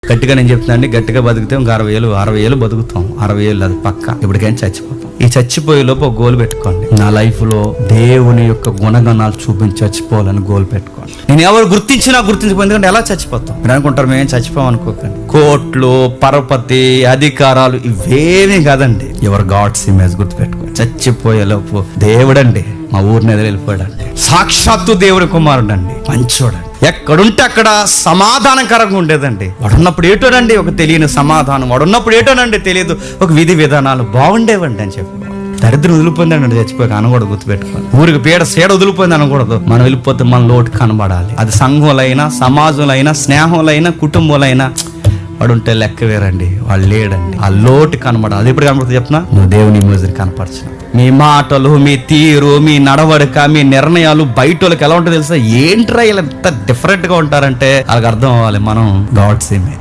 గట్టిగా నేను చెప్తున్నా అండి, గట్టిగా బతుకుతాం 60 ఏళ్ళు బతుకుతాం. 60 ఏళ్ళు అది పక్క. ఇప్పటికైనా చచ్చిపోతాం. ఈ చచ్చిపోయే లోపు ఒక గోల్ పెట్టుకోండి. నా లైఫ్ లో దేవుని యొక్క గుణగణాలు చూపించి చచ్చిపోవాలని గోల్ పెట్టుకోండి. నేను ఎవరు గుర్తించిపోయింది, ఎందుకంటే ఎలా చచ్చిపోతాం మీరు అనుకుంటారు. మేమేం చచ్చిపోం అనుకోకండి. కోట్లు, పరపతి, అధికారాలు ఇవేమీ కాదండి. ఎవరు గాడ్స్ ఇమేజ్ గుర్తుపెట్టుకోండి. చచ్చిపోయే లోపు దేవుడండి మా ఊరిని ఎదురు వెళ్ళిపోయాడండి. సాక్షాత్తు దేవుడి కుమారుడు అండి, మంచోడండి. ఎక్కడుంటే అక్కడ సమాధానకరంగా ఉండేదండి. వాడున్నప్పుడు ఏటోనండి ఒక తెలియని సమాధానం, వాడున్నప్పుడు ఏటోనండి తెలియదు ఒక విధి విధానాలు బాగుండేవండి అని చెప్పి. దరిద్రం వదిలిపోయిందండి చచ్చిపోయి అనకూడదు, గుర్తుపెట్టుకోండి. ఊరికి సేడ వదిలిపోయింది అనకూడదు. మనం వెళ్ళిపోతే మన లోటు కనబడాలి. అది సంఘంలైనా, సమాజంలైనా, స్నేహంలైనా, కుటుంబంలైనా. వాడుంటే లెక్క వేరండి, వాళ్ళు లేడండి. ఆ లోటు కనబడాలి. అది ఎప్పుడు కనబడుతుంది చెప్తున్నా, నువ్వు దేవుని ఇమేజ్ని కనపరచిన మీ మాటలు, మీ తీరు, మీ నడవడిక, మీ నిర్ణయాలు బయట వాళ్ళకి ఎలా ఉంటుందో తెలుసా? ఏంట్రా ఇలా ఎంత డిఫరెంట్ గా ఉంటారంటే వాళ్ళకి అర్థం అవ్వాలి మనం గాడ్స్ ఇమేజ్.